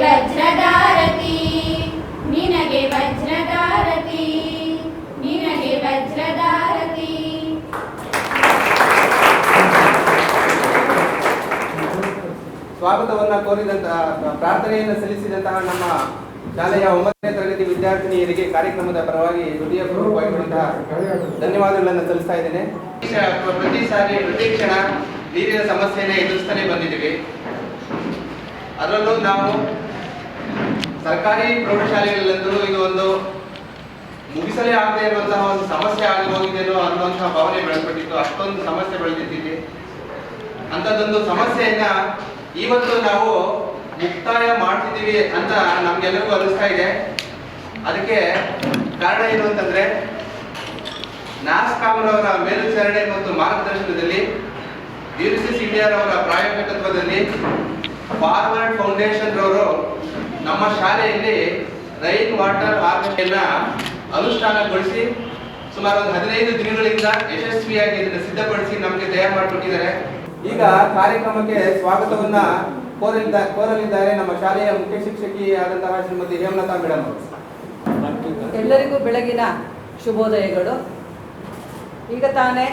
ವಜ್ರದಾರತಿ ನಿನಗೆ ವಜ್ರದಾರತಿ ನಿನಗೆ ವಜ್ರದಾರತಿ. ಸ್ವಾಗತವನ್ನ ಕೋರಿದಂತಹ ಪ್ರಾರ್ಥನೆಯನ್ನು ಸಲ್ಲಿಸಿದಂತಹ ನಮ್ಮ ಶಾಲೆಯ 9ನೇ ತರಗತಿ ವಿದ್ಯಾರ್ಥಿನಿಯರಿಗೆ ಕಾರ್ಯಕ್ರಮದ ಪರವಾಗಿ ಹೃದಯಪೂರ್ವಕವಾಗಿರುವಂತಹ ಧನ್ಯವಾದಗಳನ್ನು ಸಲ್ಲಿಸ್ತಾ ಇದ್ದೇನೆ. ಪ್ರತಿ ಸಾರಿ ಪ್ರತಿ ಕ್ಷಣ ನೀರಿನ ಸಮಸ್ಯೆಯನ್ನು ಎದುರಿಸ್ತಾನೆ ಬಂದಿದ್ದೀವಿ. ಅದರಲ್ಲೂ ನಾವು ಸರ್ಕಾರಿ ಪ್ರೌಢಶಾಲೆಗಳಲ್ಲಂತೂ ಇದು ಒಂದು ಮುಗಿಸಲೇ ಆಗದೆ ಇರುವಂತಹ ಒಂದು ಸಮಸ್ಯೆ ಆಗಿ ಹೋಗಿದೆಯೋ ಅನ್ನುವಂತಹ ಭಾವನೆ ಬೆಳೆಸ್ಬಿಟ್ಟಿತ್ತು. ಅಷ್ಟೊಂದು ಸಮಸ್ಯೆ ಬೆಳೆದಿದ್ದೀವಿ. ಅಂಥದ್ದೊಂದು ಸಮಸ್ಯೆಯನ್ನ ಇವತ್ತು ನಾವು ಮುಕ್ತಾಯ ಮಾಡ್ತಿದ್ದೀವಿ ಅಂತ ನಮ್ಗೆಲ್ಲರಿಗೂ ಅನಿಸ್ತಾ ಇದೆ. ಅದಕ್ಕೆ ಕಾರಣ ಏನು ಅಂತಂದ್ರೆ ನಾಸ್ಕಾಮ್ರವರ ಮೇಲ್ವಿಚಾರಣೆ ಮತ್ತು ಮಾರ್ಗದರ್ಶನದಲ್ಲಿ ಯುನಿಸಿಸ್ ಇಂಡಿಯಾರವರ ಪ್ರಾಯೋಜಕತ್ವದಲ್ಲಿ ಫಾರ್ವರ್ಡ್ ಫೌಂಡೇಶನ್ ರವರು ನಮ್ಮ ಶಾಲೆಯಲ್ಲಿ ರೈನ್ ವಾಟರ್ ಹಾರ್ವೆಸ್ಟಿಂಗ್ ಅನುಷ್ಠಾನಗೊಳಿಸಿ ಸುಮಾರು ಒಂದು 15 ದಿನಗಳಿಂದ ಯಶಸ್ವಿಯಾಗಿ ಇದನ್ನು ಸಿದ್ಧಪಡಿಸಿ ನಮಗೆ ತಯಾರು ಮಾಡಿಕೊಟ್ಟಿದ್ದಾರೆ. ಈಗ ಕಾರ್ಯಕ್ರಮಕ್ಕೆ ಸ್ವಾಗತವನ್ನ ಕೋರಲಿದ್ದಾರೆ ನಮ್ಮ ಶಾಲೆಯ ಮುಖ್ಯ ಶಿಕ್ಷಕಿ ಆದಂತಹ ಶ್ರೀಮತಿ ಹೇಮಲತಾ ಮೇಡಮ್ ಅವರು. ಎಲ್ಲರಿಗೂ ಬೆಳಗಿನ ಶುಭೋದಯಗಳು. ಈಗ ತಾನೇ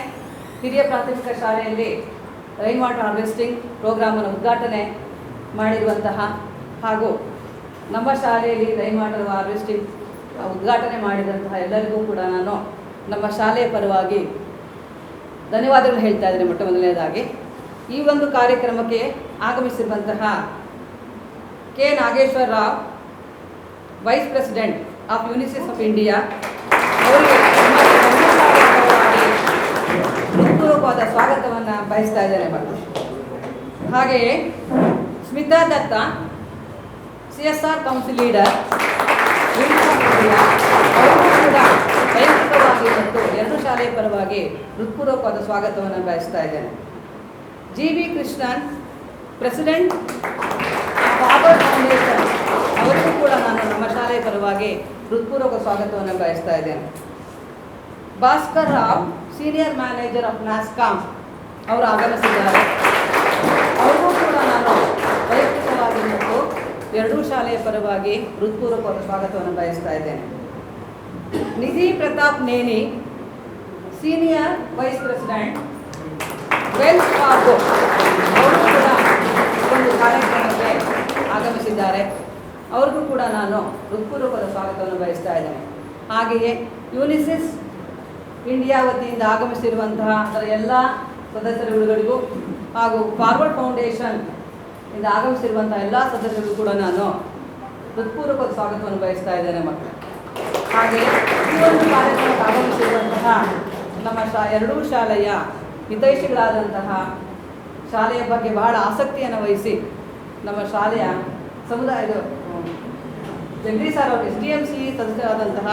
ಹಿರಿಯ ಪ್ರಾಥಮಿಕ ಶಾಲೆಯಲ್ಲಿ ರೈನ್ ವಾಟರ್ ಹಾರ್ವೆಸ್ಟಿಂಗ್ ಪ್ರೋಗ್ರಾಮನ್ನು ಉದ್ಘಾಟನೆ ಮಾಡಿರುವಂತಹ ಹಾಗೂ ನಮ್ಮ ಶಾಲೆಯಲ್ಲಿ ರೈನ್ ವಾಟರ್ ಹಾರ್ವೆಸ್ಟಿಂಗ್ ಉದ್ಘಾಟನೆ ಮಾಡಿದಂತಹ ಎಲ್ಲರಿಗೂ ಕೂಡ ನಾನು ನಮ್ಮ ಶಾಲೆಯ ಪರವಾಗಿ ಧನ್ಯವಾದಗಳು ಹೇಳ್ತಾ ಇದ್ದೇನೆ. ಮೊಟ್ಟ ಮೊದಲನೇದಾಗಿ ಈ ಒಂದು ಕಾರ್ಯಕ್ರಮಕ್ಕೆ ಆಗಮಿಸಿರುವಂತಹ K Nageswara Rao, vice president of Unisys of India, ಅವರಿಗೆ ಹೃತ್ಪೂರ್ವಕವಾದ ಸ್ವಾಗತವನ್ನು ಬಯಸ್ತಾ ಇದ್ದೇನೆ. ಹಾಗೆಯೇ Smita Dutta, CSR council leader, ಅವರಿಗೂ ಕೂಡ ವೈಯಕ್ತಿಕವಾಗಿ ಮತ್ತು ಎರಡು ಶಾಲೆಯ ಪರವಾಗಿ ಹೃತ್ಪೂರ್ವಕವಾದ ಸ್ವಾಗತವನ್ನು ಬಯಸ್ತಾ ಇದ್ದೇನೆ. GV Krishnan, president forward foundation, ಅವರಿಗೂ ಕೂಡ ನಾನು ನಮ್ಮ ಶಾಲೆಯ ಪರವಾಗಿ ಹೃತ್ಪೂರ್ವಕ ಸ್ವಾಗತವನ್ನು ಬಯಸ್ತಾ ಇದ್ದೇನೆ. Bhaskar Rao, senior manager of NASSCOM, ಅವರು ಆಗಮಿಸಿದ್ದಾರೆ. ಅವರಿಗೂ ಕೂಡ ನಾನು ವೈಯಕ್ತಿಕವಾಗಿ ಮತ್ತು ಎರಡೂ ಶಾಲೆಯ ಪರವಾಗಿ ಹೃತ್ಪೂರ್ವಕವಾದ ಸ್ವಾಗತವನ್ನು ಬಯಸ್ತಾ ಇದ್ದೇನೆ. Nidhi Pratap Neni, senior vice president, Wells Fargo, ಅವರು ಕೂಡ ಒಂದು ಕಾರ್ಯಕ್ರಮಕ್ಕೆ ಆಗಮಿಸಿದ್ದಾರೆ. ಅವ್ರಿಗೂ ಕೂಡ ನಾನು ಹೃತ್ಪೂರ್ವಕವಾದ ಸ್ವಾಗತವನ್ನು ಬಯಸ್ತಾ ಇದ್ದೇನೆ. ಹಾಗೆಯೇ ಯುನಿಸಿಸ್ ಇಂಡಿಯಾ ವತಿಯಿಂದ ಆಗಮಿಸಿರುವಂತಹ ಅದರ ಎಲ್ಲ ಸದಸ್ಯರುಗಳಿಗೂ ಹಾಗೂ ಫಾರ್ವರ್ಡ್ ಫೌಂಡೇಶನ್ ಇಂದ ಆಗಮಿಸಿರುವಂತಹ ಎಲ್ಲ ಸದಸ್ಯರಿಗೂ ಕೂಡ ನಾನು ಹೃತ್ಪೂರ್ವಕವಾದ ಸ್ವಾಗತವನ್ನು ಬಯಸ್ತಾ ಇದ್ದೇನೆ ಮಕ್ಕಳು. ಹಾಗೆಯೇ ಈ ಒಂದು ಕಾರ್ಯಕ್ರಮಕ್ಕೆ ಆಗಮಿಸಿರುವಂತಹ ನಮ್ಮ ಎರಡೂ ಶಾಲೆಯ ಹಿತೈಷಿಗಳಾದಂತಹ ಶಾಲೆಯ ಬಗ್ಗೆ ಬಹಳ ಆಸಕ್ತಿಯನ್ನು ವಹಿಸಿ ನಮ್ಮ ಶಾಲೆಯ ಸಮುದಾಯದ ಜಗದೀಶ್ ಸರ್ ಅವರು, SDMC ಸದಸ್ಯರಾದಂತಹ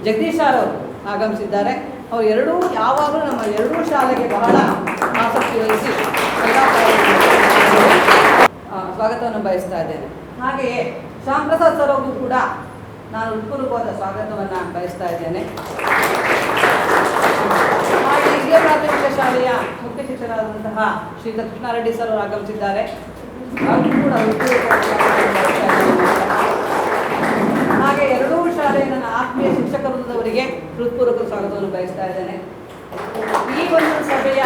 ಜಗದೀಶ್ ಸರ್ ಅವರು ಆಗಮಿಸಿದ್ದಾರೆ. ಅವರು ಎರಡೂ ಯಾವಾಗಲೂ ನಮ್ಮ ಎರಡೂ ಶಾಲೆಗೆ ಬಹಳ ಆಸಕ್ತಿ ವಹಿಸಿ ಸ್ವಾಗತವನ್ನು ಬಯಸ್ತಾ ಇದ್ದೇನೆ. ಹಾಗೆಯೇ ಶ್ಯಾಮ್ ಪ್ರಸಾದ್ ಸರ್ ಅವರು ಕೂಡ ನಾನು ಹೃತ್ಪೂರ್ವಕವಾದ ಸ್ವಾಗತವನ್ನು ಬಯಸ್ತಾ ಇದ್ದೇನೆ. ಹಾಗೆ ಹಿರಿಯ ಪ್ರಾಥಮಿಕ ಶಾಲೆಯ ಮುಖ್ಯ ಶಿಕ್ಷಕರಾದಂತಹ ಶ್ರೀ ಕೃಷ್ಣಾರೆಡ್ಡಿ ಸರ್ ಅವರು ಆಗಮಿಸಿದ್ದಾರೆ. ಅವರು ಕೂಡ ಹೃತ್ಪೂರ್ವಕವಾದ ಸ್ವಾಗತವನ್ನು ಬಯಸ್ತಾ ಇದ್ದೇನೆ. ಹಾಗೆ ಎರಡೂ ಶಾಲೆಯ ನನ್ನ ಆತ್ಮೀಯ ಶಿಕ್ಷಕರವರಿಗೆ ಹೃತ್ಪೂರ್ವಕ ಸ್ವಾಗತವನ್ನು ಬಯಸ್ತಾ ಇದ್ದೇನೆ. ಈ ಒಂದು ಸಭೆಯ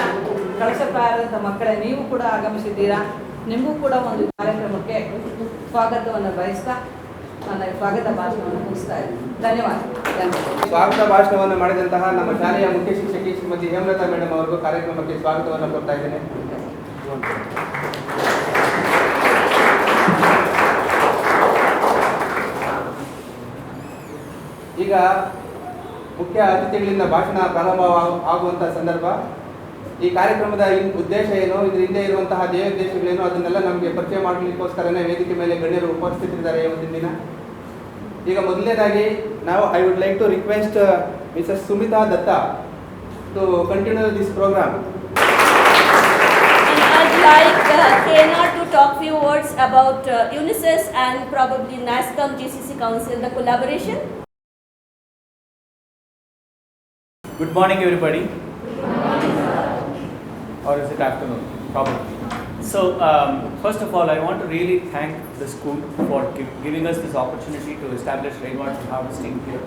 ಕಳಶಪ್ರಾಯದಂಥ ಮಕ್ಕಳೇ, ನೀವು ಕೂಡ ಆಗಮಿಸಿದ್ದೀರಾ. ನಿಮಗೂ ಕೂಡ ಒಂದು ಕಾರ್ಯಕ್ರಮಕ್ಕೆ ಸ್ವಾಗತವನ್ನು ಬಯಸ್ತಾ ನನ್ನ ಸ್ವಾಗತ ಭಾಷಣವನ್ನು ಮುಗಿಸ್ತಾ ಇದ್ದೀನಿ. ಧನ್ಯವಾದ. ಸ್ವಾಗತ ಭಾಷಣವನ್ನು ಮಾಡಿದಂತಹ ನಮ್ಮ ಶಾಲೆಯ ಮುಖ್ಯ ಶಿಕ್ಷಕಿ ಶ್ರೀಮತಿ ಹೇಮಲತಾ ಮೇಡಮ್ ಅವರಿಗೂ ಕಾರ್ಯಕ್ರಮಕ್ಕೆ ಸ್ವಾಗತವನ್ನು ಕೊಡ್ತಾ ಇದ್ದೇನೆ. ಈಗ ಮುಖ್ಯ ಅತಿಥಿಗಳಿಂದ ಭಾಷಣ ಪ್ರಾರಂಭ ಆಗುವಂತಹ ಸಂದರ್ಭ. ಈ ಕಾರ್ಯಕ್ರಮದ ಉದ್ದೇಶ ಏನು, ಇದ್ರ ಹಿಂದೆ ಇರುವಂತಹ ಧ್ಯೇಯೋದ್ದೇಶಗಳೇನು, ಅದನ್ನೆಲ್ಲ ನಮಗೆ ಪರಿಚಯ ಮಾಡಲಿಕ್ಕೋಸ್ಕರನೇ ವೇದಿಕೆ ಮೇಲೆ ಗಣ್ಯರು ಉಪಸ್ಥಿತರಿದ್ದಾರೆ ಇವತ್ತಿನ ದಿನ. ಈಗ ಮೊದಲನೇದಾಗಿ ನಾವು I would like to request Mrs Sumita Datta to continue this programme. I'd like Kena to talk few words about UNICEF and probably NASCOM GCC Council, the collaboration. Good morning everybody. Or is it afternoon? Probably. So, first of all, I want to really thank the school for giving us this opportunity to establish rainwater harvesting here.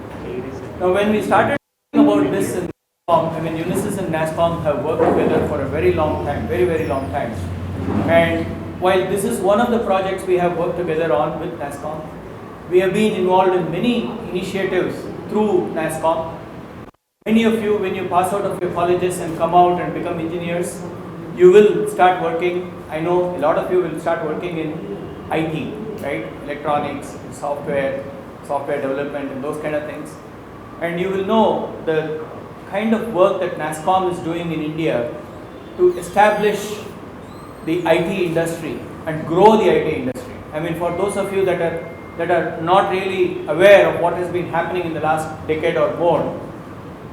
Now, when we started talking about this in NASSCOM, I mean, Unisys and NASSCOM have worked together for a very long time, very, very long time. And while this is one of the projects we have worked together on with NASSCOM, we have been involved in many initiatives through NASSCOM. Many of you, when you pass out of your colleges and come out and become engineers, you will start working. I know a lot of you will start working in IT, right? Electronics, software development, and those kind of things. And you will know the kind of work that NASSCOM is doing in India to establish the IT industry and grow the IT industry. I mean, for those of you that are not really aware of what has been happening in the last decade or more,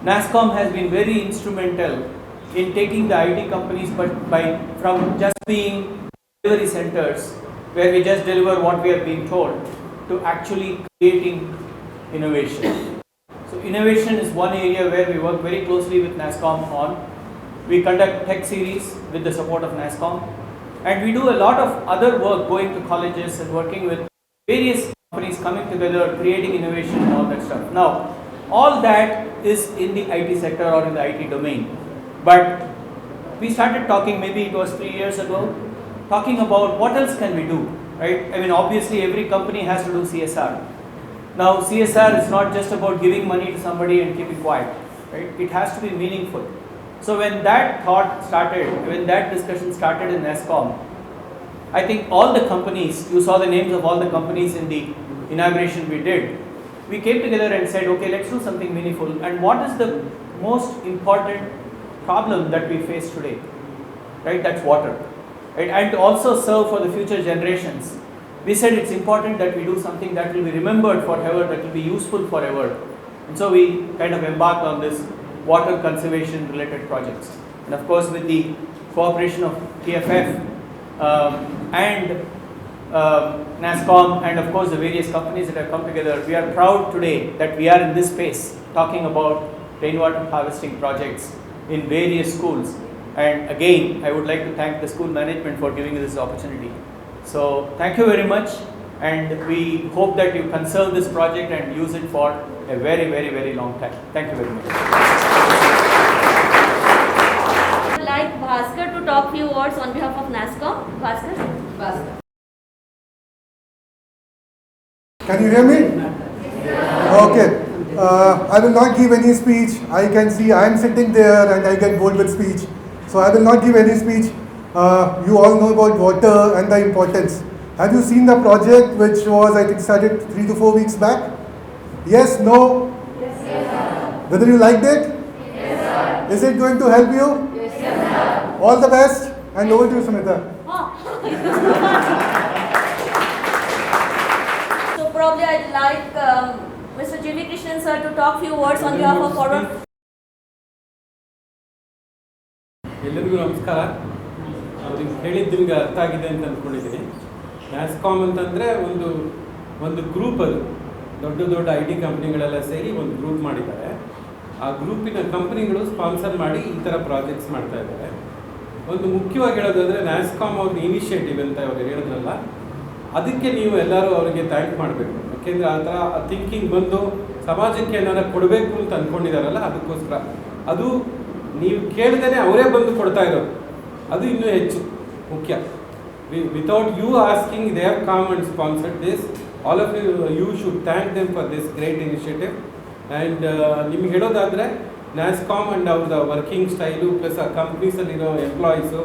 NASSCOM has been very instrumental in taking the IT companies from just being delivery centers where we just deliver what we are being told to actually creating innovation. So innovation is one area where we work very closely with NASSCOM on. We conduct tech series with the support of NASSCOM, and we do a lot of other work going to colleges and working with various companies coming together, creating innovation and all that stuff. Now, all that is in the IT sector or in the IT domain. But we started talking, maybe it was 3 years ago, talking about what else can we do, right? I mean, obviously every company has to do CSR. Now, CSR is not just about giving money to somebody and keeping quiet, right? It has to be meaningful. So when that thought started, when that discussion started in NASSCOM, I think all the companies, you saw the names of all the companies in the inauguration we did, we came together and said, okay, let's do something meaningful. And what is the most important problem that we face today, right? That's water, right? And to also serve for the future generations, we said it's important that we do something that will be remembered forever, that will be useful forever. And so we kind of embarked on this water conservation related projects. And of course, with the cooperation of TFF and NASSCOM and of course the various companies that have come together, we are proud today that we are in this space talking about rainwater harvesting projects in various schools. And again, I would like to thank the school management for giving us this opportunity. So thank you very much, and we hope that you conserve this project and use it for a very, very, very long time. Thank you very much. I would like Bhaskar to talk few words on behalf of NASSCOM. Bhaskar. Can you hear me? Okay. I will not give any speech. I can see I am sitting there and I get bored with speech. So I will not give any speech. You all know about water and the importance. Have you seen the project which was, I think, started 3 to 4 weeks back? Yes, no? Yes, sir. Whether you liked it? Yes, sir. Is it going to help you? Yes, sir. All the best, and over to you, Sumita. So probably I'd like Mr. G.V. Krishnan sir to talk few words on behalf of Forward. ಎಲ್ಲರಿಗೂ ನಮಸ್ಕಾರ. ಅವ್ರಿಗೆ ಹೇಳಿದ್ದು ನಿಮಗೆ ಅರ್ಥ ಆಗಿದೆ ಅಂತ ಅಂದ್ಕೊಂಡಿದ್ದೀನಿ. NASSCOM ಅಂತಂದರೆ ಒಂದು ಗ್ರೂಪ್, ಅದು ದೊಡ್ಡ ಐ ಟಿ ಕಂಪ್ನಿಗಳೆಲ್ಲ ಸೇರಿ ಒಂದು ಗ್ರೂಪ್ ಮಾಡಿದ್ದಾರೆ. ಆ ಗ್ರೂಪಿನ ಕಂಪ್ನಿಗಳು ಸ್ಪಾನ್ಸರ್ ಮಾಡಿ ಈ ಥರ ಪ್ರಾಜೆಕ್ಟ್ಸ್ ಮಾಡ್ತಾ ಇದ್ದಾರೆ. ಒಂದು ಮುಖ್ಯವಾಗಿ ಹೇಳೋದಾದರೆ ನ್ಯಾಸ್ಕಾಮ್ ಅವ್ರದ್ದು ಇನಿಷಿಯೇಟಿವ್ ಅಂತ ಅವ್ರು ಹೇಳಿದ್ರಲ್ಲ, ಅದಕ್ಕೆ ನೀವು ಎಲ್ಲರೂ ಅವರಿಗೆ ಥ್ಯಾಂಕ್ ಮಾಡಬೇಕು. ಯಾಕೆಂದರೆ ಆ ಥರ ಥಿಂಕಿಂಗ್ ಬಂದು ಸಮಾಜಕ್ಕೆ ಏನಾರು ಕೊಡಬೇಕು ಅಂತ ಅಂದ್ಕೊಂಡಿದ್ದಾರಲ್ಲ, ಅದಕ್ಕೋಸ್ಕರ ಅದು ನೀವು ಕೇಳ್ದೇ ಅವರೇ ಬಂದು ಕೊಡ್ತಾ ಇರೋದು, ಅದು ಇನ್ನೂ ಹೆಚ್ಚು ಮುಖ್ಯ. Without you asking they have come and sponsored this. All of you should thank them for this great initiative. And ನಿಮ್ಗೆ ಹೇಳೋದಾದರೆ ನ್ಯಾಸ್ಕಾಮ್ ಆ್ಯಂಡ್ ಅವ್ರದ್ದು ವರ್ಕಿಂಗ್ ಸ್ಟೈಲು ಪ್ಲಸ್ ಆ ಕಂಪ್ನೀಸಲ್ಲಿರೋ ಎಂಪ್ಲಾಯೀಸು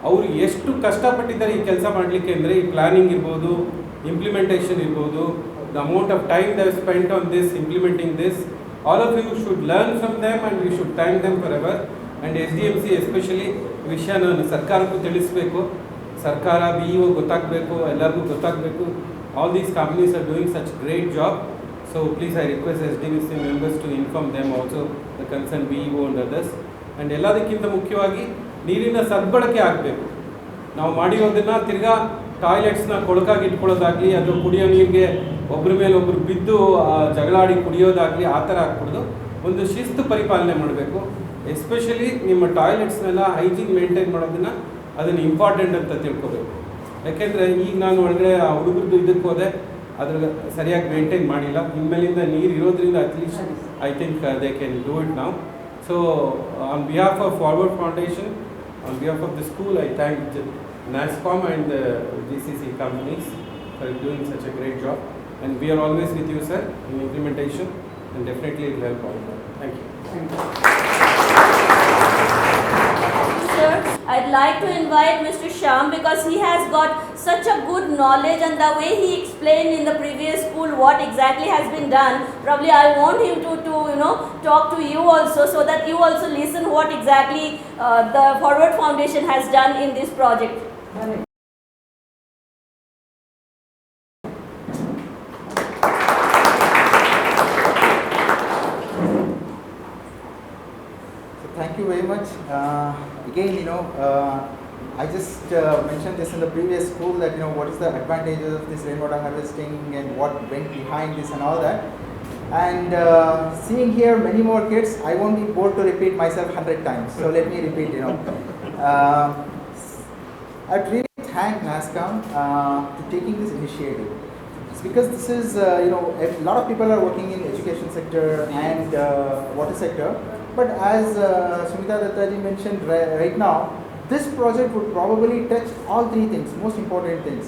ಅವರು ಎಷ್ಟು ಕಷ್ಟಪಟ್ಟಿದ್ದಾರೆ ಈ ಕೆಲಸ ಮಾಡಲಿಕ್ಕೆ ಅಂದರೆ, ಈ ಪ್ಲ್ಯಾನಿಂಗ್ ಇರ್ಬೋದು, ಇಂಪ್ಲಿಮೆಂಟೇಷನ್ ಇರ್ಬೋದು, the amount of time they have spent on this, implementing this. All of you should learn from them and we should thank them forever. And SDMC especially ವಿಷಯ ನಾನು ಸರ್ಕಾರಕ್ಕೂ ತಿಳಿಸಬೇಕು, ಸರ್ಕಾರ BEO ಗೊತ್ತಾಗಬೇಕು, ಎಲ್ಲರಿಗೂ ಗೊತ್ತಾಗಬೇಕು. All these companies are doing such great job. So please I request SDMC members to inform them also, the concerned BEO and others. And ಎಲ್ಲದಕ್ಕಿಂತ ಮುಖ್ಯವಾಗಿ ನೀರಿನ ಸದ್ಬಳಕೆ ಆಗಬೇಕು. ನಾವು ಮಾಡಿರೋದನ್ನು ತಿರ್ಗಾ ಟಾಯ್ಲೆಟ್ಸ್ನ ಕೊಳಕಾಗಿ ಇಟ್ಕೊಳ್ಳೋದಾಗಲಿ, ಅದು ಕುಡಿಯೋ ನೀರಿಗೆ ಒಬ್ಬರ ಮೇಲೆ ಒಬ್ಬರು ಬಿದ್ದು ಜಗಳಾಡಿ ಕುಡಿಯೋದಾಗಲಿ ಆ ಥರ ಆಗ್ಬಿಡ್ದು. ಒಂದು ಶಿಸ್ತು ಪರಿಪಾಲನೆ ಮಾಡಬೇಕು. ಎಸ್ಪೆಷಲಿ ನಿಮ್ಮ ಟಾಯ್ಲೆಟ್ಸ್ನೆಲ್ಲ ಹೈಜೀನ್ ಮೇಂಟೈನ್ ಮಾಡೋದನ್ನು ಅದನ್ನು ಇಂಪಾರ್ಟೆಂಟ್ ಅಂತ ತಿಳ್ಕೊಬೇಕು. ಯಾಕೆಂದರೆ ಈಗ ನಾನು ಒಳಗಡೆ ಆ ಹುಡುಗರದ್ದು ಇದಕ್ಕೆ ಹೋದೆ, ಅದ್ರ ಸರಿಯಾಗಿ ಮೇಂಟೈನ್ ಮಾಡಿಲ್ಲ. ಇನ್ಮೇಲಿಂದ ನೀರು ಇರೋದ್ರಿಂದ at least I think they can do it ನಾವು. So on behalf of Forward Foundation, on behalf of the school, I thank NASSCOM and the GCC companies for doing such a great job. And we are always with you, sir, in implementation, and definitely it will help all. Thank you. Sir, I'd like to invite Mr. Shyam because he has got such a good knowledge, and the way he explained in the previous school what exactly has been done, probably I want him to talk to you also, so that you also listen what exactly the Forward Foundation has done in this project. Thank you very much. Again, I just mentioned this in the previous school that what is the advantages of this rainwater harvesting and what went behind this and all that. And seeing here many more kids, I won't be bored to repeat myself 100 times. So let me repeat. I'd really thank NASSCOM to taking this initiative. It's because this is a lot of people are working in education sector and water sector. But as Sumita Dattaji mentioned right now, this project would probably touch all three things, most important things: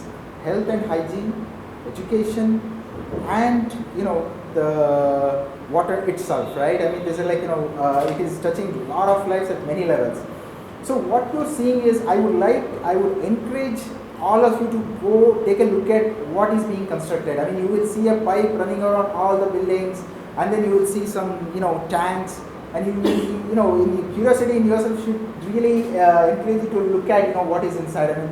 health and hygiene, education, and the water itself, right? I mean, this is like it is touching a lot of lives at many levels. So what you're seeing is, I would encourage all of you to go take a look at what is being constructed. I mean, you will see a pipe running around all the buildings, and then you will see some tanks. And in curiosity in yourself should really encourage you to look at what is inside. I mean,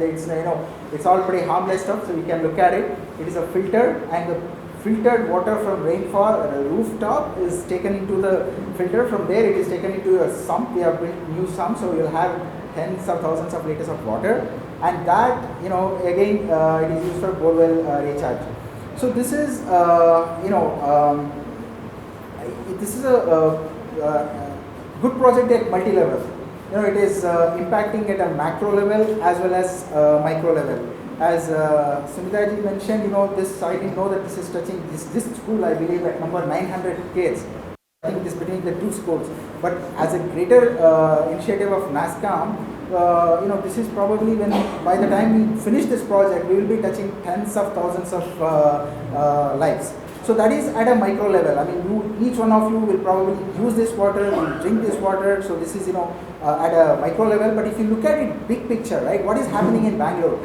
it's all pretty harmless stuff, so you can look at it. It is a filter, and the filtered water from rainfall at a rooftop is taken into the filter. From there, it is taken into a sump. We have built new sump, so you'll have tens of thousands of liters of water, and that again it is used for borewell recharge. So this is a good project at multi-level. It is impacting at a macro level as well as micro level. As Sumita ji mentioned, this I didn't know that this is touching this school. I believe at number 900 kids. I think it is between the two schools. But as a greater initiative of NASSCOM, this is probably when by the time we finish this project, we will be touching tens of thousands of lives. So that is at a micro level. I mean, each one of you will probably use this water, will drink this water. So this is at a micro level. But if you look at it big picture, right, what is happening in Bangalore?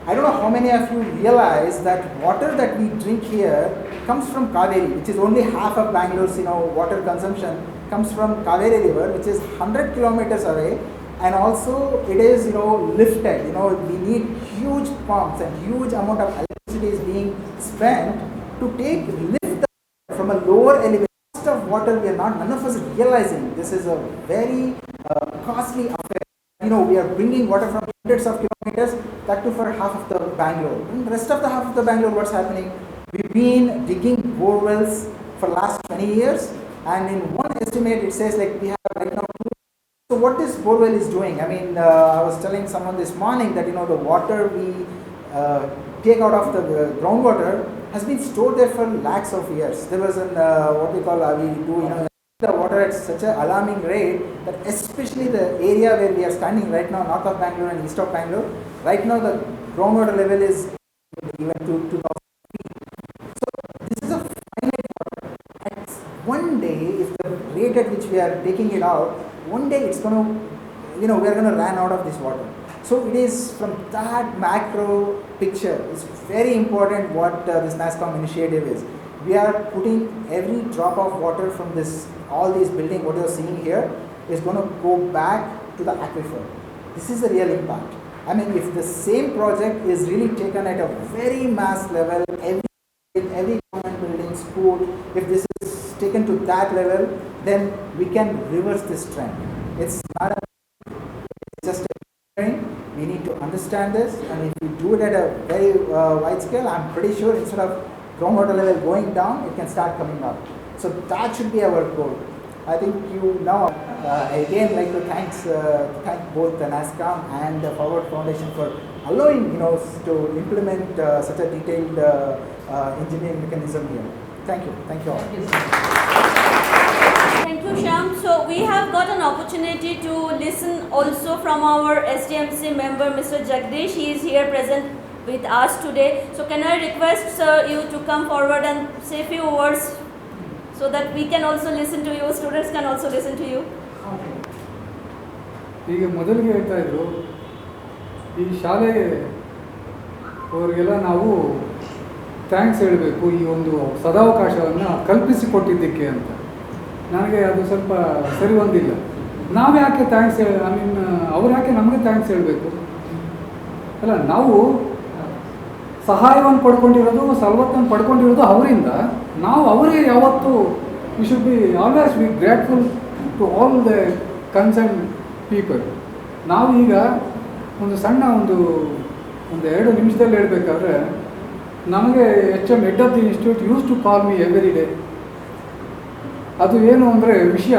I don't know how many of you realize that water that we drink here comes from Kaveri, which is only half of Bangalore's water consumption comes from Kaveri River, which is 100 kilometers away, and also it is lifted. We need huge pumps and huge amount of electricity is being spent to lift from a lower elevation. Cost of water, none of us realizing this is a very costly affair. We are bringing water from hundreds of kilometers, that too for half of the Bangalore. In the rest of the half of the Bangalore, what's happening? We've been digging bore wells for last 20 years, and in one estimate it says like we have right now. So what this bore well is doing? I mean, I was telling someone this morning that the water we take out of the groundwater has been stored there for lakhs of years. There was what we call the water at such an alarming rate that especially the area where we are standing right now, north of Bangalore and east of Bangalore, right now the groundwater level is even to 2,000 feet. So this is a finite water. And one day, if the rate at which we are taking it out, one day it's going to, we are going to run out of this water. So it is from that macro picture, it's very important what this NASSCOM initiative is. We are putting every drop of water from all these buildings, what you are seeing here, is going to go back to the aquifer. This is the real impact. I mean, if the same project is really taken at a very mass level, every government building, school, if this is taken to that level, then we can reverse this trend. It's just a trend. We need to understand this, and if we do it at a very wide scale, I'm pretty sure instead of groundwater level going down, it can start coming up. So that should be our goal. I think you now again like to thank both the NASCOM and the Forward Foundation for allowing to implement such a detailed engineering mechanism here. Thank you all. Thank you, Shyam. So we have got an opportunity to listen also from our SDMC member, Mr. Jagdish. He is here present with us today. So can I request, sir, you to come forward and say a few words so that we can also listen to you, students can also listen to you. ಈಗ ಮೊದಲಿಗೆ ಹೇಳ್ತಾ ಇದ್ರು ಈ ಶಾಲೆಗೆ ಅವರಿಗೆಲ್ಲ ನಾವು thanks ಹೇಳಬೇಕು ಈ ಒಂದು ಸದಾವಕಾಶವನ್ನು ಕಲ್ಪಿಸಿಕೊಟ್ಟಿದ್ದಕ್ಕೆ ಅಂತ. ನನಗೆ ಅದು ಸ್ವಲ್ಪ ಸರಿ ಹೊಂದಿಲ್ಲ. ನಾವು ಯಾಕೆ ಥ್ಯಾಂಕ್ಸ್ ಅವ್ರು ಯಾಕೆ ನಮಗೆ ಥ್ಯಾಂಕ್ಸ್ ಹೇಳಬೇಕು? ಅಲ್ಲ, ನಾವು ಸಹಾಯವನ್ನು ಪಡ್ಕೊಂಡಿರೋದು, ಸವಲತ್ತನ್ನು ಪಡ್ಕೊಂಡಿರೋದು ಅವರಿಂದ. ನಾವು ಅವರಿಗೆ ಯಾವತ್ತೂ we should be always be grateful to all the concern people. ನಾವು ಈಗ ಒಂದು ಸಣ್ಣ ಒಂದು 2 ನಿಮಿಷದಲ್ಲಿ ಹೇಳಬೇಕಾದ್ರೆ, ನಮಗೆ HM head of the institute use to call me every day. ಅದು ಏನು ಅಂದರೆ ವಿಷಯ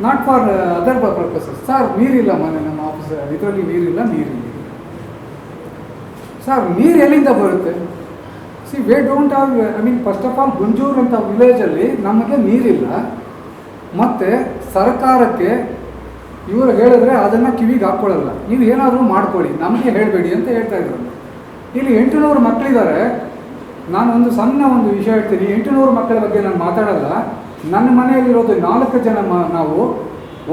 not for other purposes. Sir ನೀರಿಲ್ಲ ಮನೆ ನಮ್ಮ ಆಫೀಸ್ ಇದರಲ್ಲಿ ನೀರಿಲ್ಲ. ಸರ್ ನೀರು ಎಲ್ಲಿಂದ ಬರುತ್ತೆ? C we don't have, first of all Gunjur ಅಂತ ವಿಲೇಜಲ್ಲಿ ನಮಗೆ ನೀರಿಲ್ಲ. ಮತ್ತು ಸರ್ಕಾರಕ್ಕೆ ಇವರು ಹೇಳಿದ್ರೆ ಅದನ್ನು ಕಿವಿಗೆ ಹಾಕ್ಕೊಳ್ಳಲ್ಲ. ನೀವು ಏನಾದರೂ ಮಾಡ್ಕೊಳ್ಳಿ, ನಮಗೆ ಹೇಳಬೇಡಿ ಅಂತ ಹೇಳ್ತಾ ಇದ್ರು. ಇಲ್ಲಿ 800 ಮಕ್ಕಳಿದ್ದಾರೆ. ನಾನು ಒಂದು ಸಣ್ಣ ವಿಷಯ ಹೇಳ್ತೀನಿ. 800 ಮಕ್ಕಳ ಬಗ್ಗೆ ನಾನು ಮಾತಾಡಲ್ಲ. ನನ್ನ ಮನೆಯಲ್ಲಿರೋದು 4 ಜನ. ನಾವು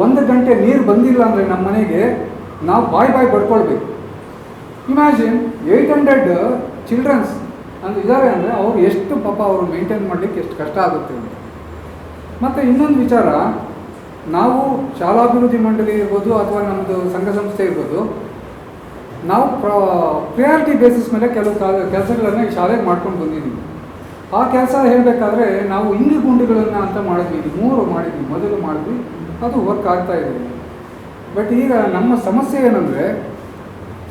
1 ಗಂಟೆ ನೀರು ಬಂದಿಲ್ಲ ಅಂದರೆ ನಮ್ಮ ಮನೆಗೆ ನಾವು ಬಾಯ್ ಬಡ್ಕೊಳ್ಬೇಕು. ಇಮ್ಯಾಜಿನ್ 800 ಚಿಲ್ಡ್ರನ್ಸ್ ಇದ್ದಾರೆ ಅಂದರೆ ಅವ್ರು ಎಷ್ಟು ಪಾಪ ಅವರು ಮೇಂಟೈನ್ ಮಾಡಲಿಕ್ಕೆ ಎಷ್ಟು ಕಷ್ಟ ಆಗುತ್ತೆ ಅಂತ. ಮತ್ತು ಇನ್ನೊಂದು ವಿಚಾರ, ನಾವು ಶಾಲಾಭಿವೃದ್ಧಿ ಮಂಡಳಿ ಇರ್ಬೋದು ಅಥವಾ ನಮ್ಮದು ಸಂಘ ಸಂಸ್ಥೆ ಇರ್ಬೋದು, ನಾವು ಪ್ರಿಯಾರಿಟಿ ಬೇಸಿಸ್ ಮೇಲೆ ಕೆಲವು ಕೆಲಸಗಳನ್ನು ಈ ಶಾಲೆಗೆ ಮಾಡ್ಕೊಂಡು ಬಂದಿದ್ದೀವಿ. ಆ ಕೆಲಸ ಹೇಳಬೇಕಾದ್ರೆ ನಾವು ಇಂಗಿ ಗುಂಡಿಗಳನ್ನು ಅಂತ ಮಾಡಿದ್ವಿ. 3 ಮಾಡಿದ್ವಿ, ಮೊದಲು ಮಾಡಿದ್ವಿ, ಅದು ವರ್ಕ್ ಆಗ್ತಾಯಿದೆ. ಬಟ್ ಈಗ ನಮ್ಮ ಸಮಸ್ಯೆ ಏನಂದರೆ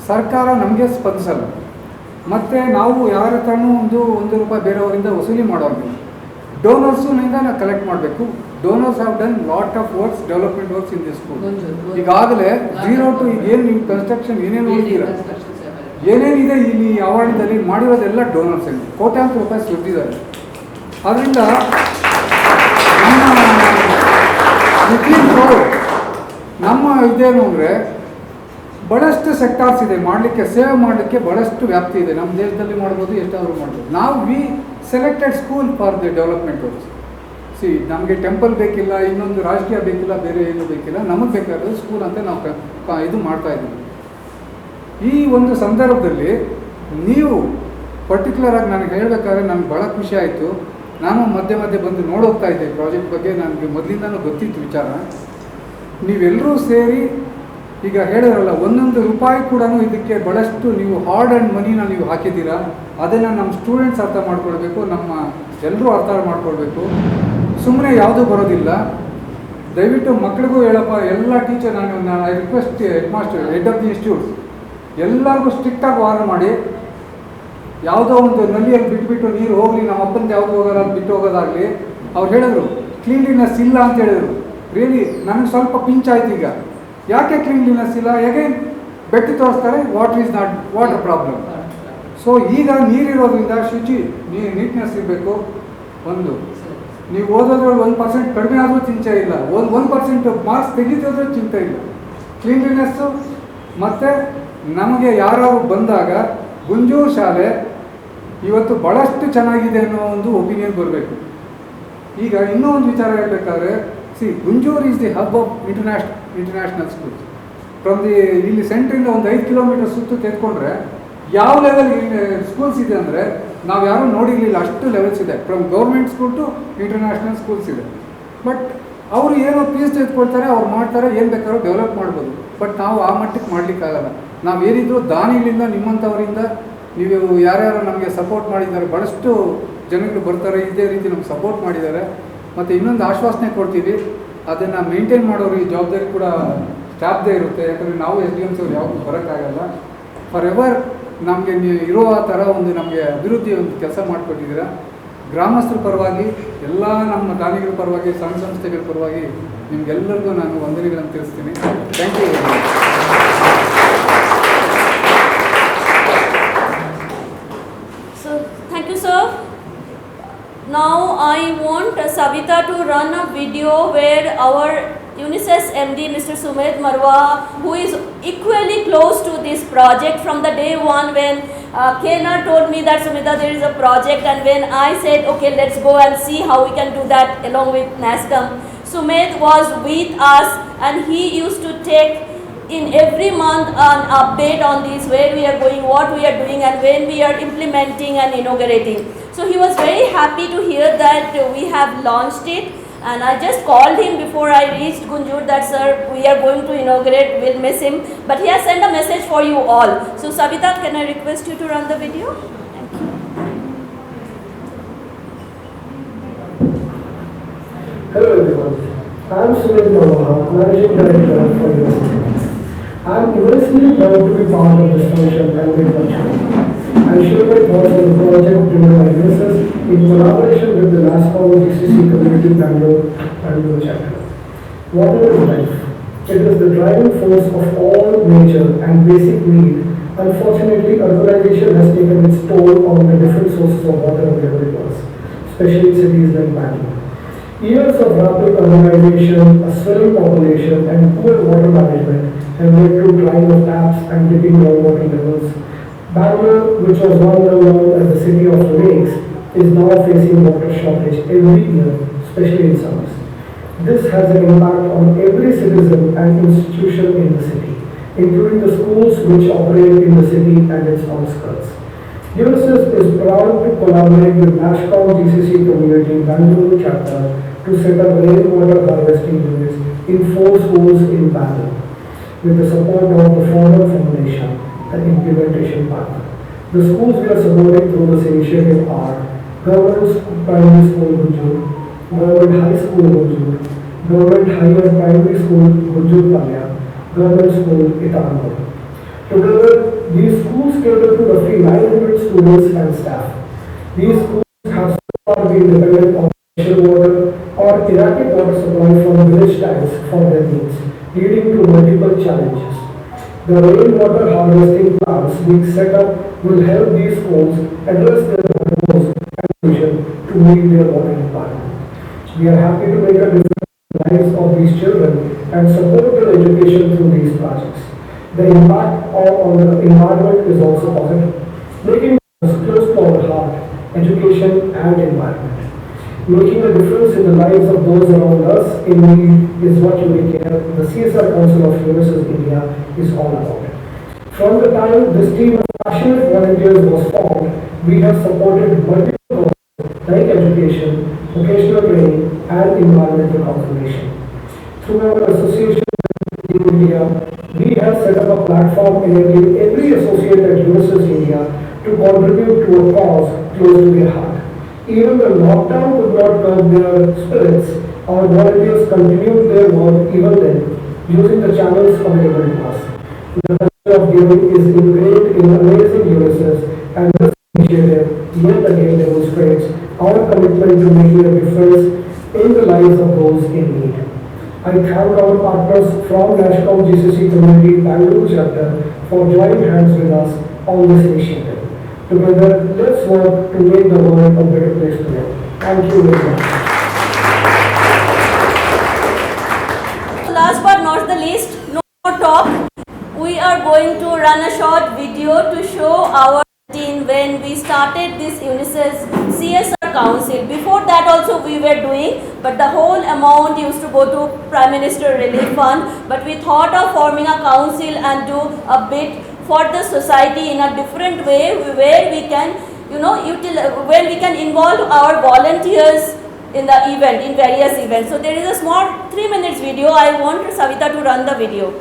ಸರ್ಕಾರ ನಮಗೆ ಸ್ಪಂದಿಸಲ್ಲ. ಮತ್ತು ನಾವು ಯಾರ ಹತ್ರನೂ ಒಂದು ರೂಪಾಯಿ ಬೇರೆಯವರಿಂದ ವಸೂಲಿ ಮಾಡೋದು. ಡೋನರ್ಸ್ನಿಂದ ನಾವು ಕಲೆಕ್ಟ್ ಮಾಡಬೇಕು. Donors have done lot of works, development works in this school. ಈಗಾಗಲೇ 0 to ಏನು ನೀವು ಕನ್ಸ್ಟ್ರಕ್ಷನ್ ಏನೇನು ನೋಡ್ತೀರಾ, ಏನೇನಿದೆ ಇಲ್ಲಿ ಅವಾರ್ಡ್ದಲ್ಲಿ ಮಾಡಿರೋದೆಲ್ಲ ಡೋನರ್ಸ್ ಅಲ್ಲಿ ಕೋಟ್ಯಾಂತರ ರೂಪಾಯಿ ಸುರಿದಿದ್ದಾರೆ. ಅದರಿಂದ ನಮ್ಮ ಇದೇನು ಅಂದರೆ ಬಹಳಷ್ಟು ಸೆಕ್ಟಾರ್ಸ್ ಇದೆ ಮಾಡಲಿಕ್ಕೆ, ಸೇವೆ ಮಾಡಲಿಕ್ಕೆ ಬಹಳಷ್ಟು ವ್ಯಾಪ್ತಿ ಇದೆ. ನಮ್ಮ ದೇಶದಲ್ಲಿ ಮಾಡ್ಬೋದು, ಎಷ್ಟಾದರೂ ಮಾಡ್ಬೋದು. ನಾವು we selected school for the development works. See ನಮಗೆ ಟೆಂಪಲ್ ಬೇಕಿಲ್ಲ, ಇನ್ನೊಂದು ರಾಜಕೀಯ ಬೇಕಿಲ್ಲ, ಬೇರೆ ಏನೂ ಬೇಕಿಲ್ಲ. ನಮಗೆ ಬೇಕಾದ ಸ್ಕೂಲ್ ಅಂತ ನಾವು ಇದು ಮಾಡ್ತಾಯಿದ್ದೀವಿ. ಈ ಒಂದು ಸಂದರ್ಭದಲ್ಲಿ ನೀವು ಪರ್ಟಿಕ್ಯುಲರಾಗಿ ನನಗೆ ಹೇಳಬೇಕಾದ್ರೆ ನನಗೆ ಭಾಳ ಖುಷಿ ಆಯಿತು. ನಾನು ಮಧ್ಯೆ ಬಂದು ನೋಡೋಗ್ತಾ ಇದ್ದೆ ಪ್ರಾಜೆಕ್ಟ್ ಬಗ್ಗೆ. ನನಗೆ ಮೊದಲಿಂದನೂ ಗೊತ್ತಿತ್ತು ವಿಚಾರ. ನೀವೆಲ್ಲರೂ ಸೇರಿ ಈಗ ಹೇಳಿದ್ರಲ್ಲ, 1 ರೂಪಾಯಿ ಕೂಡ ಇದಕ್ಕೆ ಭಾಳಷ್ಟು ನೀವು ಹಾರ್ಡ್ ಆ್ಯಂಡ್ ಮನಿನ ನೀವು ಹಾಕಿದ್ದೀರಾ. ಅದನ್ನು ನಮ್ಮ ಸ್ಟೂಡೆಂಟ್ಸ್ ಅರ್ಥ ಮಾಡ್ಕೊಳ್ಬೇಕು, ನಮ್ಮ ಎಲ್ಲರೂ ಅರ್ಥ ಮಾಡ್ಕೊಳ್ಬೇಕು. ಸುಮ್ಮನೆ ಯಾವುದೂ ಬರೋದಿಲ್ಲ. ದಯವಿಟ್ಟು ಮಕ್ಕಳಿಗೂ ಹೇಳಪ್ಪ, ಎಲ್ಲ ಟೀಚರ್ ನಾನು I request head master, head of the institute ಎಲ್ಲರಿಗೂ ಸ್ಟ್ರಿಕ್ಟಾಗಿ ವಾರ್ನ್ ಮಾಡಿ, ಯಾವುದೋ ಒಂದು ನಲ್ಲಿಯಲ್ಲಿ ಬಿಟ್ಬಿಟ್ಟು ನೀರು ಹೋಗಲಿ, ನಮ್ಮ ಅಪ್ಪಂದು ಯಾವುದು ಹೋಗೋಲ್ಲ ಅದು ಬಿಟ್ಟು ಹೋಗೋದಾಗಲಿ. ಅವ್ರು ಹೇಳಿದ್ರು ಕ್ಲೀನ್ಲಿನೆಸ್ ಇಲ್ಲ ಅಂತ ಹೇಳಿದರು. ರಿಯಲಿ ನನಗೆ ಸ್ವಲ್ಪ ಪಿಂಚ್ ಆಯ್ತು. ಈಗ ಯಾಕೆ ಕ್ಲೀನ್ಲಿನೆಸ್ ಇಲ್ಲ? ಹೇಗೇನು ಬೆಟ್ಟಿ ತೋರಿಸ್ತಾರೆ, water is not water problem. So ಈಗ ನೀರಿರೋದ್ರಿಂದ ನೀಟ್ನೆಸ್ ಇರಬೇಕು. ಒಂದು ನೀವು ಓದೋದ್ರಲ್ಲಿ 1% ಕಡಿಮೆ ಆದರೂ ಚಿಂತೆ ಇಲ್ಲ, 1% ಮಾರ್ಕ್ಸ್ ತೆಗಿತಿದ್ರೂ ಚಿಂತೆ ಇಲ್ಲ. ಕ್ಲೀನ್ಲಿನೆಸ್ಸು ಮತ್ತು ನಮಗೆ ಯಾರು ಬಂದಾಗ ಗುಂಜೂರು ಶಾಲೆ ಇವತ್ತು ಭಾಳಷ್ಟು ಚೆನ್ನಾಗಿದೆ ಅನ್ನೋ ಒಂದು ಒಪಿನಿಯನ್ ಬರಬೇಕು. ಈಗ ಇನ್ನೂ ಒಂದು ವಿಚಾರ ಹೇಳಬೇಕಾದ್ರೆ, C Gunjur is the hub of international schools. From the ಇಲ್ಲಿ ಸೆಂಟ್ರಿಂದ ಒಂದು 5 ಕಿಲೋಮೀಟರ್ ಸುತ್ತು ತೆಗೆದುಕೊಂಡ್ರೆ ಯಾವ ಲೆವೆಲ್ ಸ್ಕೂಲ್ಸ್ ಇದೆ ಅಂದರೆ ನಾವು ಯಾರೂ ನೋಡಿರಲಿಲ್ಲ. ಅಷ್ಟು ಲೆವೆಲ್ಸ್ ಇದೆ. From government school to international schools ಇದೆ. ಬಟ್ ಅವರು ಏನೋ ಫೀಸ್ ತೆಗೆದುಕೊಳ್ತಾರೆ, ಅವ್ರು ಮಾಡ್ತಾರೆ, ಏನು ಬೇಕಾದ್ರೂ ಡೆವಲಪ್ ಮಾಡ್ಬೋದು. ಬಟ್ ನಾವು ಆ ಮಟ್ಟಕ್ಕೆ ಮಾಡಲಿಕ್ಕಾಗಲ್ಲ. ನಾವು ಏನಿದ್ರು ದಾನಿಗಳಿಂದ, ನಿಮ್ಮಂಥವರಿಂದ, ನೀವು ಯಾರ್ಯಾರು ನಮಗೆ ಸಪೋರ್ಟ್ ಮಾಡಿದ್ದಾರೆ, ಭಾಳಷ್ಟು ಜನಗಳು ಬರ್ತಾರೆ, ಇದೇ ರೀತಿ ನಮ್ಗೆ ಸಪೋರ್ಟ್ ಮಾಡಿದ್ದಾರೆ. ಮತ್ತು ಇನ್ನೊಂದು ಆಶ್ವಾಸನೆ ಕೊಡ್ತೀವಿ, ಅದನ್ನು ಮೇಂಟೈನ್ ಮಾಡೋರು ಈ ಜವಾಬ್ದಾರಿ ಕೂಡ ಸ್ಟಾಫ್ದೇ ಇರುತ್ತೆ. ಯಾಕಂದರೆ ನಾವು SDMs ಅವ್ರು ಯಾವುದು ಬರೋಕ್ಕಾಗಲ್ಲ. ಫಾರ್ ಎವರ್ ನಮಗೆ ನೀವು ಇರೋ ಥರ ಒಂದು ನಮಗೆ ಅಭಿವೃದ್ಧಿ ಒಂದು ಕೆಲಸ ಮಾಡಿಕೊಟ್ಟಿದ್ದೀರಾ. ಗ್ರಾಮಸ್ಥರ ಪರವಾಗಿ ಎಲ್ಲ ನಮ್ಮ ದಾನಿಗಳ ಪರವಾಗಿ ಸಂಘ ಸಂಸ್ಥೆಗಳ ಪರವಾಗಿ ನಿಮಗೆಲ್ಲರಿಗೂ ನಾನು ವಂದನೆಗಳನ್ನು ತಿಳಿಸ್ತೀನಿ. Thank you. So, thank you, sir. Now I want Savita to run a video where our UNICEF MD Mr. Sumedh Marwa, who is equally close to this project from the day one when Kena told me that Sumita there is a project, and when I said okay let's go and see how we can do that along with NASCOM, Sumedh was with us and he used to take in every month an update on this, where we are going, what we are doing, and when we are implementing and inaugurating. So he was very happy to hear that we have launched it, and I just called him before I reached Gunjur that sir we are going to inaugurate, we'll miss him, but he has sent a message for you all. So Savita, can I request you to run the video? Thank you. Hello everyone, I am Sumedh Marwa, Managing Director for UNICEF. I am immensely proud to be part of this function and great function. I share my thoughts on the project driven by UNICEF in collaboration with the NASCOM GCC Community Bangalore chapter. Water is life. It is the driving force of all nature and basic need. Unfortunately, urbanization has taken its toll on the different sources of water available to us, especially in cities like Bangalore. Years of rapid urbanization, a swelling population, and poor water management have led to drying of taps and dipping groundwater levels. Bangalore, which was once known as the city of lakes, is now facing water shortage every year, especially in summers. This has an impact on every citizen and institution in the city, including the schools which operate in the city and its outskirts. UNICEF is proud to collaborate with NASCOM GCC Community Bangalore chapter to set up rainwater harvesting units in 4 schools in Bangalore, with the support of the Founder Foundation, the implementation partner. The schools we are supporting through this initiative are Government Primary School Gunjur, Government High School Gunjur, Government Higher Primary School Gunjur Palya, Government School Itanur. Together, these schools cater to roughly 900 students and staff. These schools have so far been dependent on special water or erratic water supply from village tanks for their needs, leading to multiple challenges. The rainwater harvesting plants being set up will help these schools address their water woes and vision to meet their water requirement. We are happy to make a difference in the lives of these children and support their education through these projects. The impact on the environment is also positive, making us close to our heart, education and environment. Making a difference in the lives of those around us in need is what UNICARE, the CSR Council of UNICEF India, is all about. From the time this team of passionate volunteers was formed, we have supported multiple causes like education, vocational training and environmental conservation. Through our association in India, we have set up a platform enabling every associate at UNICEF India to contribute to a cause close to their heart. Even the lockdown could not curb their spirits, our volunteers continued their work even then, using the channels available to us. The culture of giving is ingrained in amazing UNICEF, and this initiative yet again demonstrates our commitment to making a difference in the lives of those in need. I thank our partners from NASCOM GCC Community Bangalore chapter for joining hands with us on this initiative. Together, let's work to make the world a better place to live. Thank you very much. Last but not the least, no more talk. We are going to run a short video to show our team when we started this UNICEF CSR Council. Before that also we were doing, but the whole amount used to go to Prime Minister Relief Fund. But we thought of forming a council and do a bit for the society in a different way, where we can, where we can involve our volunteers in the event, in various events. So there is a small 3 minutes video. I want Savita to run the video.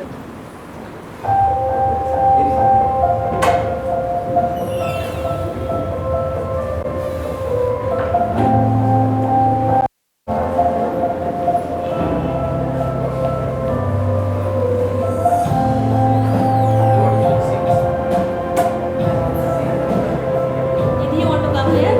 Did you want to come here?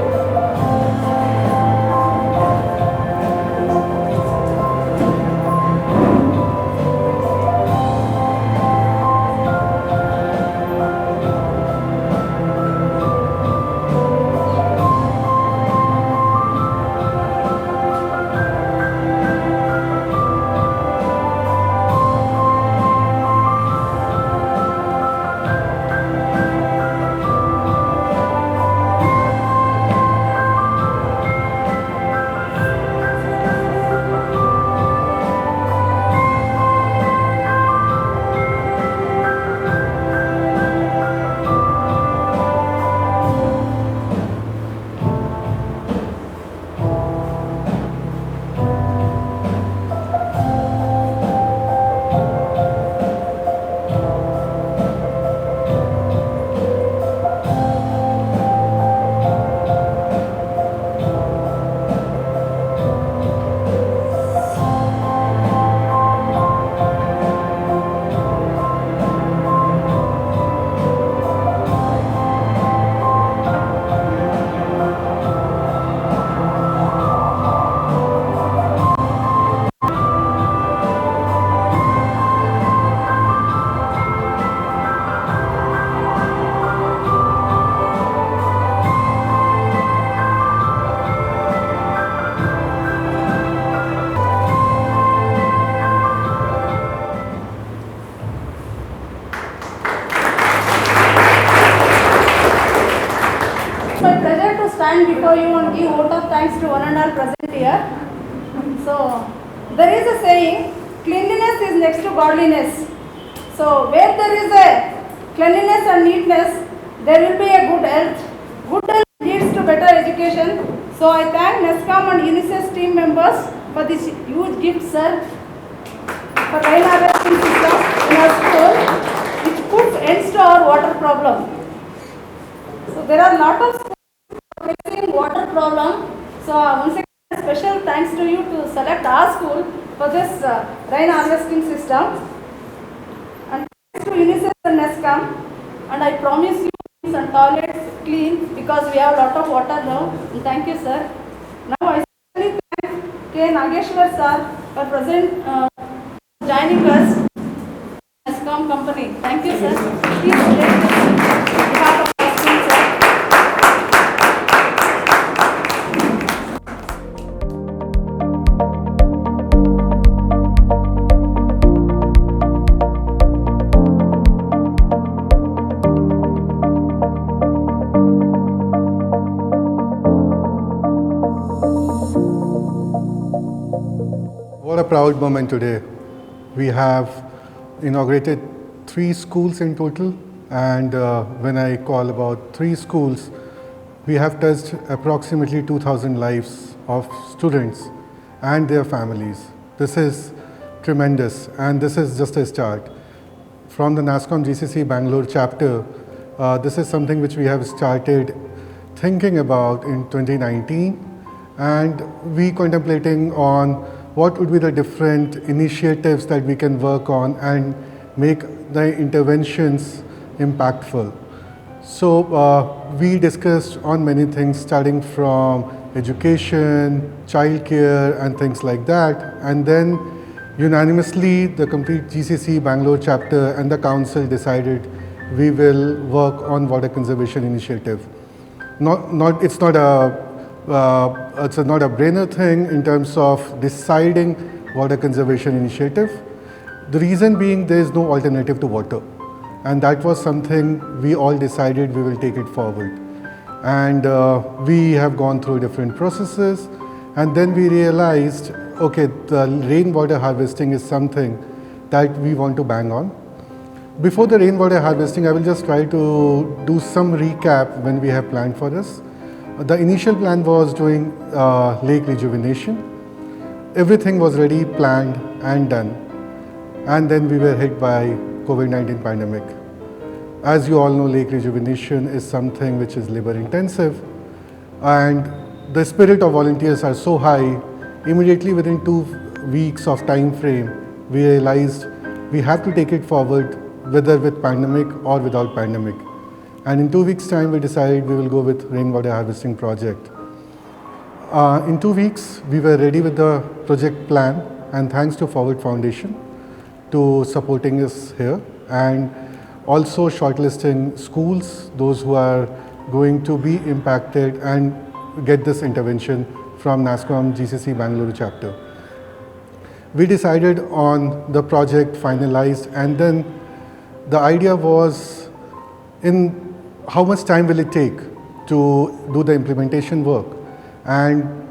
before you and give vote of thanks to one and all present here. So, there is a saying, cleanliness is next to godliness. So, where there is a cleanliness and neatness, there will be a good health. Good health leads to better education. So, I thank NESCOM and UNICEF team members for this huge gift, sir, for rain harvesting system in our school, which puts ends to our water problem. So, there are a lot of schools facing water problem. So, once again, special thanks to you to select our school for this rain harvesting system. And thanks to UNICEF and NESCOM. And I promise you and toilets clean because we have a lot of water now. And thank you, sir. Now I especially thank K. Nageshwar sir for joining us NESCOM company. Thank you, sir. Please take this on behalf of our school, sir. What a proud moment today. We have inaugurated 3 schools in total, and when I call about 3 schools, we have touched approximately 2,000 lives of students and their families. This is tremendous, and this is just a start. From the NASSCOM GCC Bangalore chapter, this is something which we have started thinking about in 2019, and we contemplating on what would be the different initiatives that we can work on and make the interventions impactful. So we discussed on many things, starting from education, childcare and things like that, and then unanimously the complete GCC Bangalore chapter and the council decided we will work on water conservation initiative. It's not a brainer thing in terms of deciding water conservation initiative. The reason being there is no alternative to water, and that was something we all decided we will take it forward. And we have gone through different processes, and then we realized, okay, the rainwater harvesting is something that we want to bang on. Before the rainwater harvesting, I will just try to do some recap when we have planned for this. The initial plan was doing lake rejuvenation. Everything was ready, planned and done. And then we were hit by COVID-19 pandemic. As you all know, lake rejuvenation is something which is labor intensive, and the spirit of volunteers are so high. Immediately within 2 weeks of time frame, we realized we have to take it forward, whether with pandemic or without pandemic. And in 2 weeks' time, we decided we will go with rainwater harvesting project. In 2 weeks, we were ready with the project plan, and thanks to Forward Foundation to supporting us here, and also shortlisting schools, those who are going to be impacted and get this intervention from NASSCOM GCC Bangalore chapter. We decided on the project, finalized, and then the idea was in how much time will it take to do the implementation work. And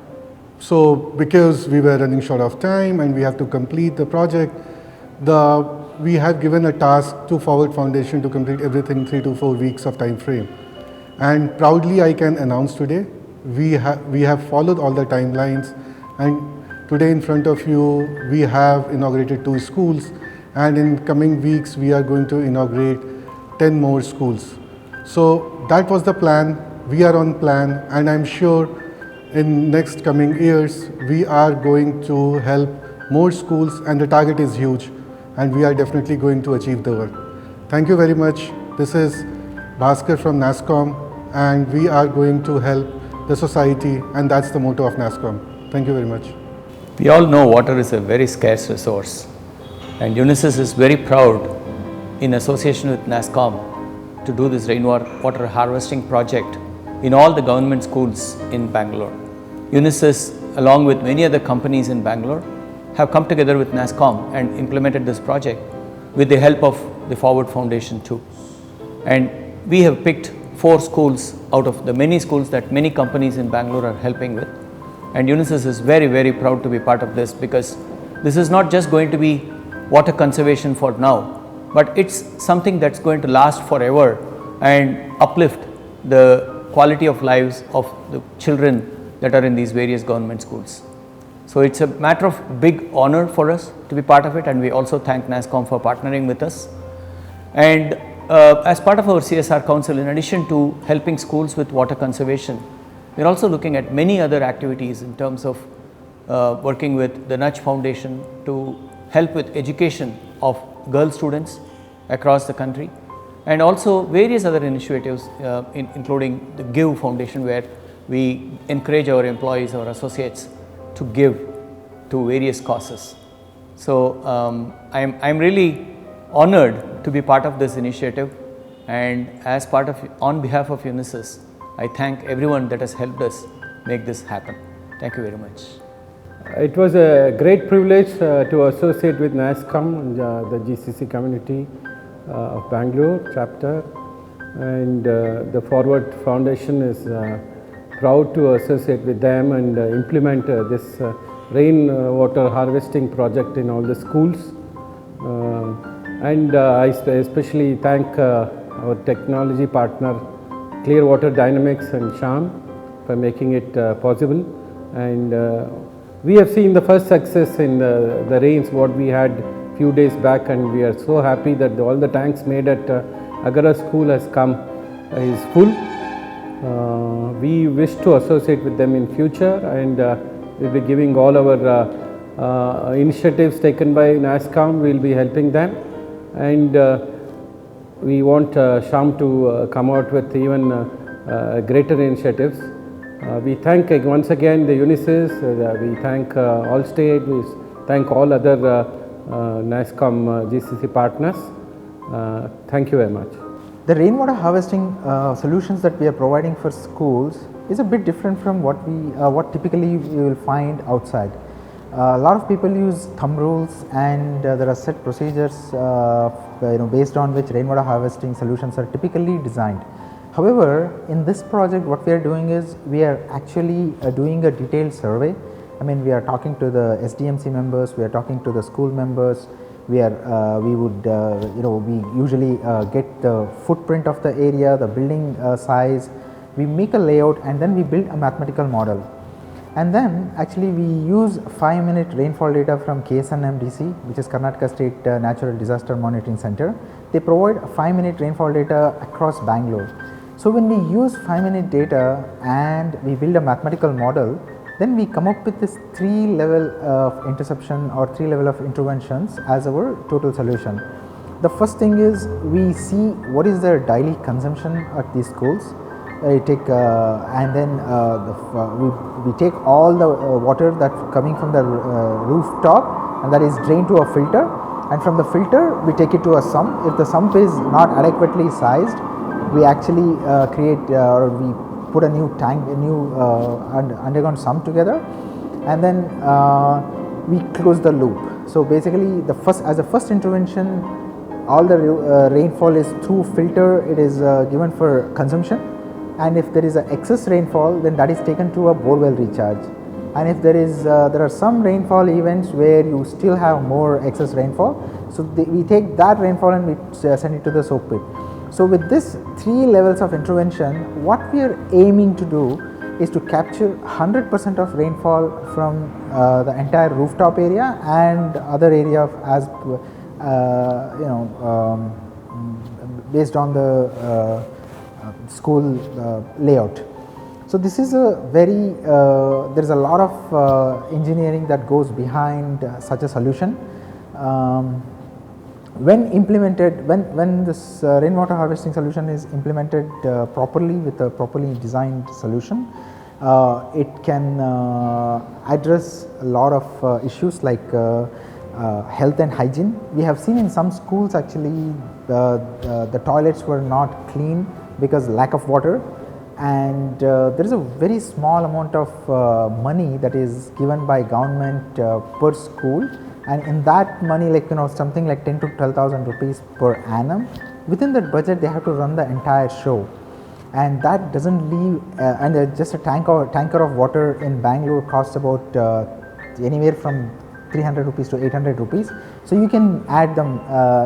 so because we were running short of time and we have to complete the project, we have given a task to Forward Foundation to complete everything 3 to 4 weeks of time frame. And proudly I can announce today, we have followed all the timelines, and today in front of you, we have inaugurated 2 schools, and in coming weeks, we are going to inaugurate 10 more schools. So that was the plan. We are on plan, and I'm sure in next coming years, we are going to help more schools, and the target is huge, and we are definitely going to achieve the work. Thank you very much. This is Bhaskar from NASSCOM, and we are going to help the society, and that's the motto of NASSCOM. Thank you very much. We all know water is a very scarce resource, and UNICEF is very proud, in association with NASSCOM, to do this rainwater harvesting project in all the government schools in Bangalore. UNICEF, along with many other companies in Bangalore, have come together with NASSCOM and implemented this project with the help of the Forward Foundation too. And we have picked 4 schools out of the many schools that many companies in Bangalore are helping with. And Unisys is very, very proud to be part of this, because this is not just going to be water conservation for now, but it's something that's going to last forever and uplift the quality of lives of the children that are in these various government schools. So it's a matter of big honor for us to be part of it, and we also thank NASSCOM for partnering with us. And as part of our CSR Council, in addition to helping schools with water conservation, we are also looking at many other activities in terms of working with the Nudge Foundation to help with education of girl students across the country, and also various other initiatives including the GIVE Foundation, where we encourage our employees, our associates to give to various causes. So I'm really honored to be part of this initiative, and as part of, on behalf of Unisys, I thank everyone that has helped us make this happen. Thank you very much. It was a great privilege to associate with NASSCOM and the GCC community of Bangalore chapter, and the Forward Foundation is proud to associate with them and implement this rainwater harvesting project in all the schools. And I especially thank our technology partner Clearwater Dynamics and Sham for making it possible. And we have seen the first success in the rains what we had few days back, and we are so happy that all the tanks made at Agara school has come is full. We wish to associate with them in future, and we'll be giving all our initiatives taken by NASSCOM, we'll be helping them, and we want Sham to come out with even greater initiatives. We thank once again the Unisys, we thank Allstate, we thank all other NASSCOM GCC partners. Thank you very much. The rainwater harvesting solutions that we are providing for schools is a bit different from what typically you will find outside. A lot of people use thumb rules, and there are set procedures based on which rainwater harvesting solutions are typically designed. However, in this project what we are doing is we are actually doing a detailed survey. I mean, we are talking to the SDMC members, we are talking to the school members, we usually get the footprint of the area, the building size, we make a layout, and then we build a mathematical model. And then actually we use 5-minute rainfall data from KSNMDC, which is Karnataka State Natural Disaster Monitoring Center. They provide 5-minute rainfall data across Bangalore. So when we use 5-minute data and we build a mathematical model, then we come up with this 3-level of interception or 3-level of interventions as our total solution. The first thing is we see what is their daily consumption at these schools. We take and then we take all the water that's coming from the rooftop, and that is drained to a filter, and from the filter we take it to a sump. If the sump is not adequately sized, we actually create or we put a new tank, a new underground sump together, and then we close the loop. So basically, as a first intervention, all the rainfall is through filter. It is given for consumption, and if there is an excess rainfall, then that is taken to a borewell recharge. And if there are some rainfall events where you still have more excess rainfall, so we take that rainfall and we send it to the soak pit. So with this 3 levels of intervention, what we are aiming to do is to capture 100% of rainfall from the entire rooftop area and other area as based on the school layout. So this is a very there is a lot of engineering that goes behind such a solution. When implemented, when this rainwater harvesting solution is implemented properly with a properly designed solution, it can address a lot of issues like health and hygiene. We have seen in some schools actually the toilets were not clean because lack of water, and there is a very small amount of money that is given by government per school. And in that money, like something like 10 to 12,000 rupees per annum, within that budget they have to run the entire show. and that doesn't leave, and just a tanker of water in Bangalore costs about anywhere from 300 rupees to 800 rupees. So you can add them,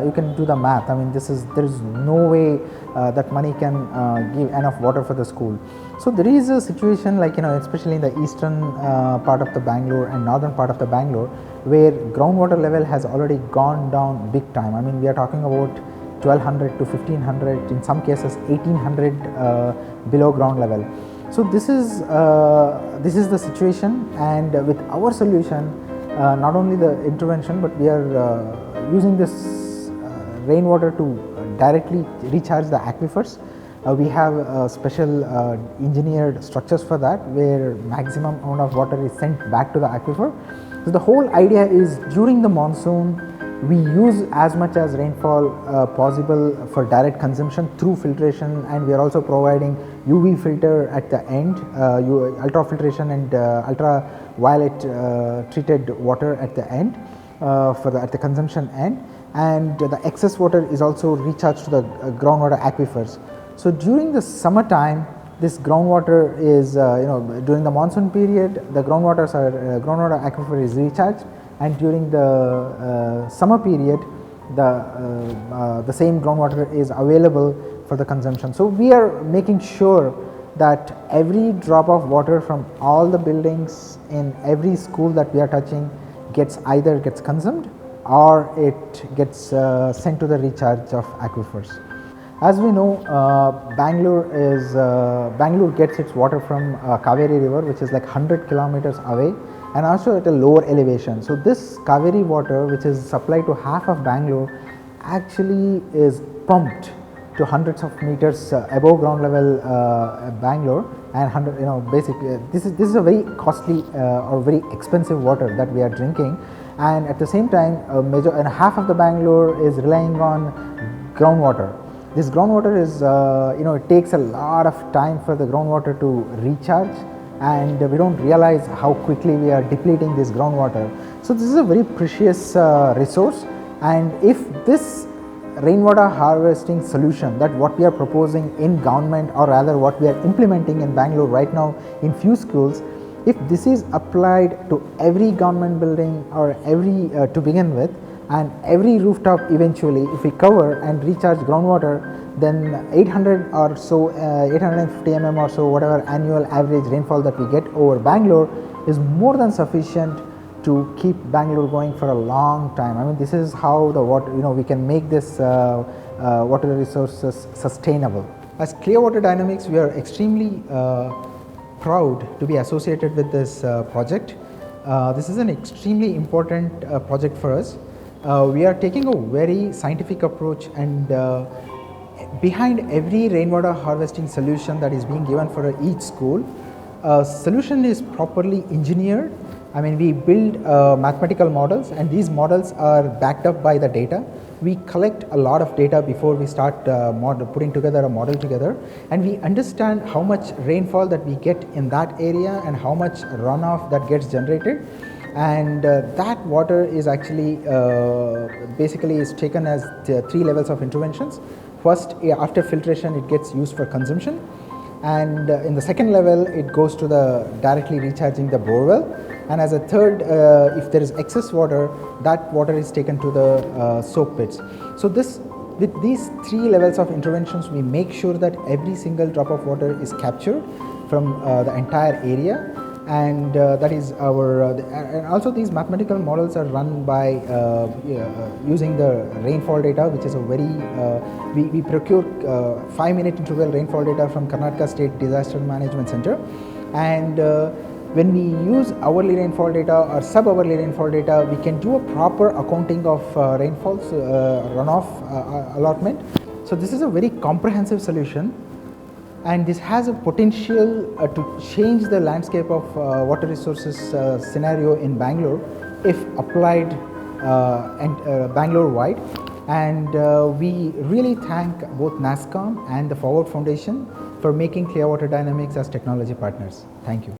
you can do the math. I mean, there is no way that money can give enough water for the school. So there is a situation like, especially in the eastern part of the Bangalore and northern part of the Bangalore, where groundwater level has already gone down big time. I mean, we are talking about 1200 to 1500, in some cases 1800 below ground level. So this is the situation, and with our solution, not only the intervention, but we are using this rainwater to directly recharge the aquifers. We have special engineered structures for that, where maximum amount of water is sent back to the aquifer. So the whole idea is, during the monsoon, we use as much as rainfall possible for direct consumption through filtration, and we are also providing UV filter at the end, ultrafiltration and ultraviolet treated water at the end, at the consumption end, and the excess water is also recharged to the groundwater aquifers. So during the summertime, this groundwater is, during the monsoon period, the groundwater aquifer is recharged, and during the summer period, the same groundwater is available for the consumption. So we are making sure that every drop of water from all the buildings in every school that we are touching either gets consumed or it gets sent to the recharge of aquifers. As we know, Bangalore gets its water from Kaveri River, which is like 100 kilometers away, and also at a lower elevation. So this Kaveri water, which is supplied to half of Bangalore, actually is pumped to hundreds of meters above ground level Bangalore, and basically this is a very costly or very expensive water that we are drinking, and at the same time, half of the Bangalore is relying on groundwater. This groundwater is, it takes a lot of time for the groundwater to recharge, and we don't realize how quickly we are depleting this groundwater. So this is a very precious resource, and if this rainwater harvesting solution, that what we are proposing in government, or rather what we are implementing in Bangalore right now in few schools, if this is applied to every government building or every to begin with, and every rooftop eventually, if we cover and recharge groundwater, then 800 or so, 850 mm or so, whatever annual average rainfall that we get over Bangalore is more than sufficient to keep Bangalore going for a long time. I mean, this is how the water, we can make this water resources sustainable. As Clearwater Dynamics, we are extremely proud to be associated with this project. This is an extremely important project for us. We are taking a very scientific approach, and behind every rainwater harvesting solution that is being given for each school, a solution is properly engineered. I mean, we build mathematical models, and these models are backed up by the data. We collect a lot of data before we start putting together a model together, and we understand how much rainfall that we get in that area and how much runoff that gets generated. And that water is actually basically is taken as the 3 levels of interventions. First, after filtration, it gets used for consumption, and in the second level, it goes to the directly recharging the borewell, and as a third, if there is excess water, that water is taken to the soak pits. So with these 3 levels of interventions, we make sure that every single drop of water is captured from the entire area. And that is our, and also these mathematical models are run by using the rainfall data, which is a very, we procure 5-minute interval rainfall data from Karnataka State Disaster Management Center. And when we use hourly rainfall data or sub-hourly rainfall data, we can do a proper accounting of rainfalls, runoff allotment. So this is a very comprehensive solution, and this has a potential to change the landscape of water resources scenario in Bangalore if applied Bangalore wide. And we really thank both NASSCOM and the Forward Foundation for making Clearwater Dynamics as technology partners. Thank you.